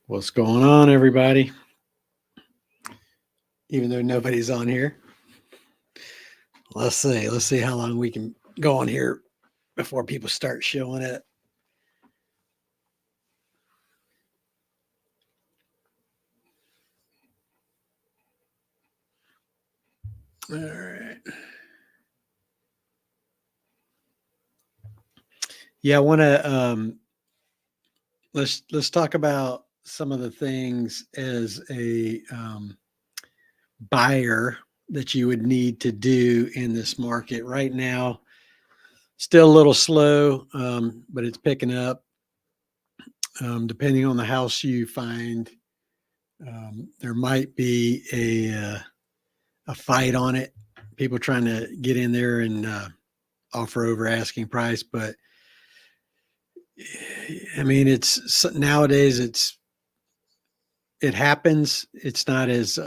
What's going on, everybody? Even though nobody's on here, let's see. Let's see how long we can go on here before people start showing it. All right. Yeah, I want to let's talk about some of the things as a buyer that you would need to do in this market right now. Still a little slow, but it's picking up. Depending on the house you find, there might be a fight on it. People trying to get in there and offer over asking price, but I mean, it's nowadays it happens. It's not as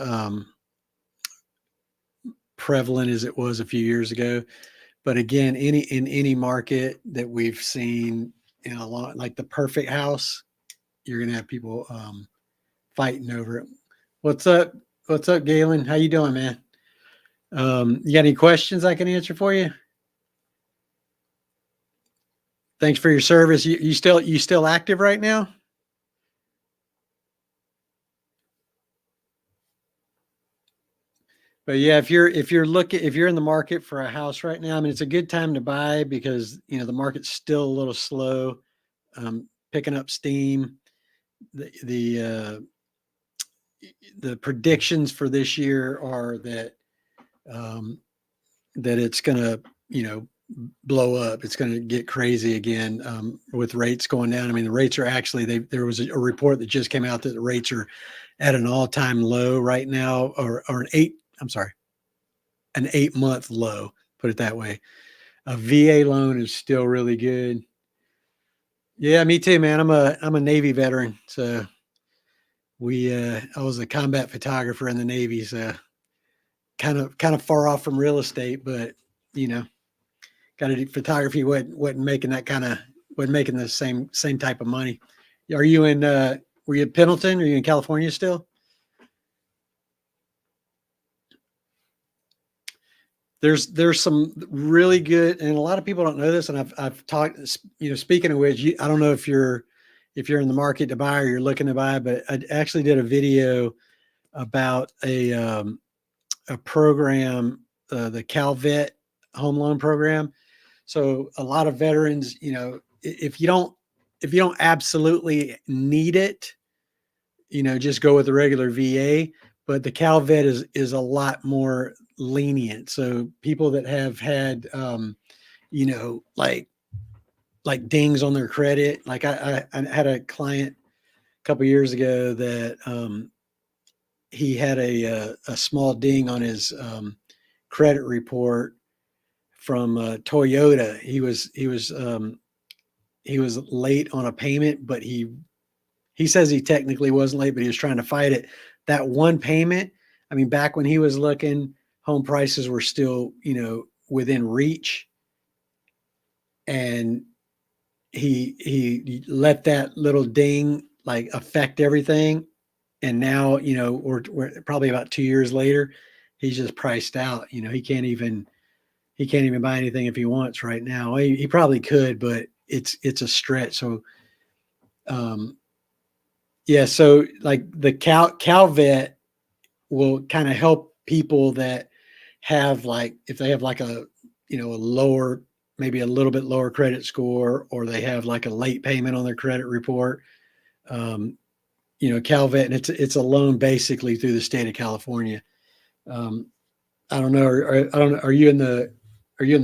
prevalent as it was a few years ago. But again, in any market that we've seen in a lot, like the perfect house, you're gonna have people fighting over it. What's up? What's up, Galen? How you doing, man? You got any questions I can answer for you? Thanks for your service. You still active right now? But yeah, if you're in the market for a house right now, I mean it's a good time to buy because the market's still a little slow, picking up steam. The predictions for this year are um, that it's gonna blow up. It's gonna get crazy again with rates going down. I mean the rates are actually there was a report that just came out that the rates are at an all time low right now, or an 8 month low, put it that way. A VA loan is still really good. Yeah, me too, man. I'm a Navy veteran, so I was a combat photographer in the Navy, so kind of far off from real estate, but you know, got to do photography. Wasn't making that kind of wasn't making the same type of money. Are you in? Were you in Pendleton? Are you in California still? There's some really good, and a lot of people don't know this, and I've talked, speaking of which, I don't know if you're in the market to buy or you're looking to buy, but I actually did a video about a program, the CalVet home loan program. So a lot of veterans, if you don't absolutely need it, just go with the regular VA. But the CalVet is a lot more lenient. So people that have had, like dings on their credit. Like I had a client a couple years ago that he had a small ding on his credit report from Toyota. He was late on a payment, but he says he technically wasn't late, but he was trying to fight it. That one payment, I mean, back when he was looking, home prices were still, within reach. And he let that little ding like affect everything. And now, we're probably about 2 years later, he's just priced out. He can't even buy anything if he wants right now. He probably could, but it's a stretch. So um, yeah, so like the CalVet will kind of help people that have like if they have like a lower, maybe a little bit lower credit score, or they have like a late payment on their credit report. Um, CalVet, and it's a loan basically through the state of California. Um, I don't know. I don't know. Are you in the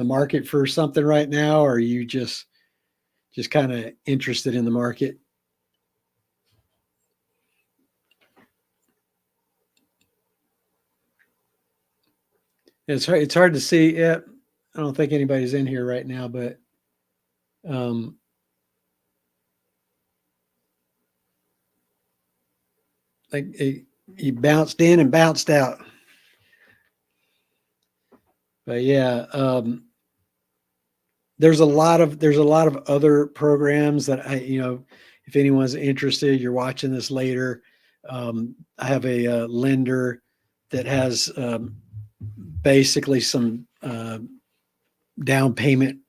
market for something right now, or are you just kind of interested in the market? It's hard to see. Yeah, I don't think anybody's in here right now, but um, like he bounced in and bounced out. But yeah, there's a lot of other programs that I if anyone's interested, you're watching this later. I have a lender that has basically some down payment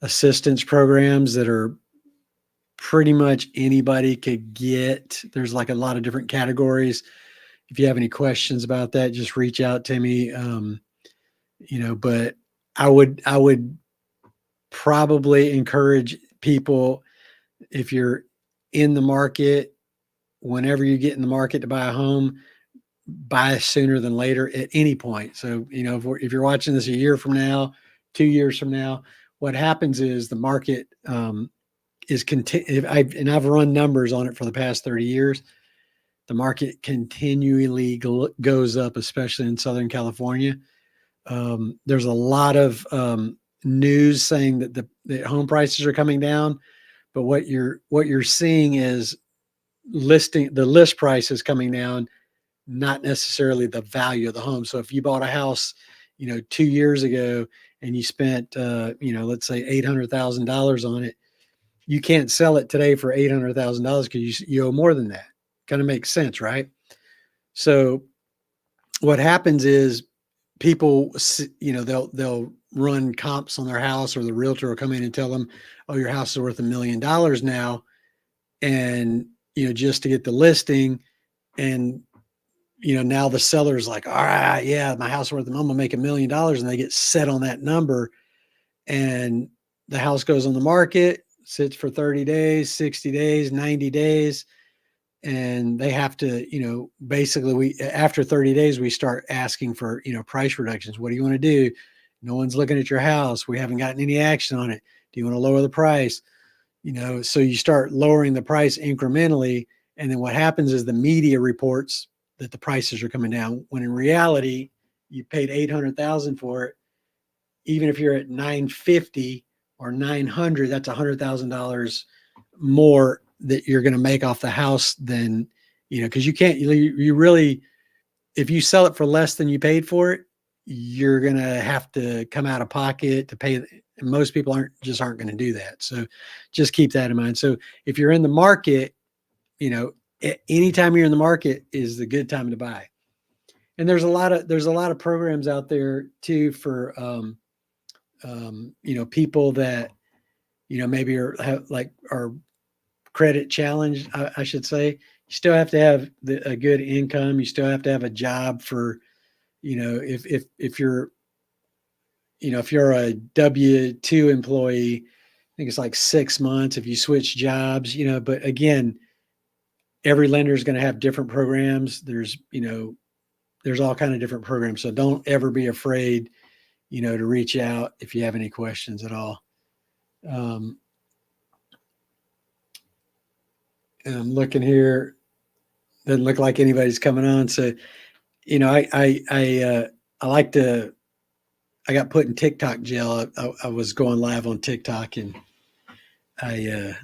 assistance programs that are pretty much anybody could get. There's like a lot of different categories. If you have any questions about that, just reach out to me. But I would probably encourage people, if you're in the market, whenever you get in the market to buy a home, buy sooner than later at any point. So, if you're watching this a year from now, 2 years from now, what happens is the market I've run numbers on it for the past 30 years. The market continually goes up, especially in Southern California. There's a lot of news saying that the home prices are coming down, but what you're seeing is the list price is coming down, not necessarily the value of the home. So if you bought a house, 2 years ago and you spent, let's say $800,000 on it, you can't sell it today for $800,000 because you owe more than that. Kind of makes sense, right? So what happens is people, they'll run comps on their house, or the realtor will come in and tell them, "Oh, your house is worth $1 million now," and just to get the listing. And now the seller's like, "All right, yeah, my house is worth, I'm gonna make $1 million," and they get set on that number, and the house goes on the market, sits for 30 days, 60 days, 90 days. And they have to, basically after 30 days, we start asking for, price reductions. What do you want to do? No one's looking at your house. We haven't gotten any action on it. Do you want to lower the price? So you start lowering the price incrementally. And then what happens is the media reports that the prices are coming down, when in reality, you paid 800,000 for it. Even if you're at 950 or 900, that's $100,000 more that you're going to make off the house than, because you can't, you really, if you sell it for less than you paid for it, you're going to have to come out of pocket to pay. And most people aren't going to do that. So just keep that in mind. So if you're in the market, anytime you're in the market is the good time to buy. And there's a lot of programs out there too for, people that, maybe are credit challenged, I should say. You still have to have a good income. You still have to have a job for, if you're, if you're a W-2 employee, I think it's like 6 months if you switch jobs, but again, every lender is going to have different programs. There's all kind of different programs. So don't ever be afraid, to reach out if you have any questions at all. And I'm looking here. Doesn't look like anybody's coming on. So, I like to. I got put in TikTok jail. I was going live on TikTok, and I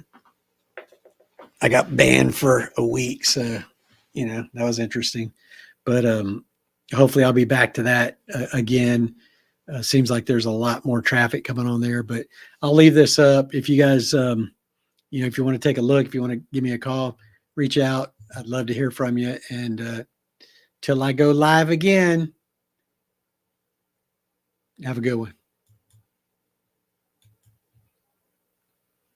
got banned for a week. So, that was interesting. But hopefully, I'll be back to that again. Seems like there's a lot more traffic coming on there. But I'll leave this up. If you guys, if you want to take a look, if you want to give me a call, reach out. I'd love to hear from you. And till I go live again, have a good one.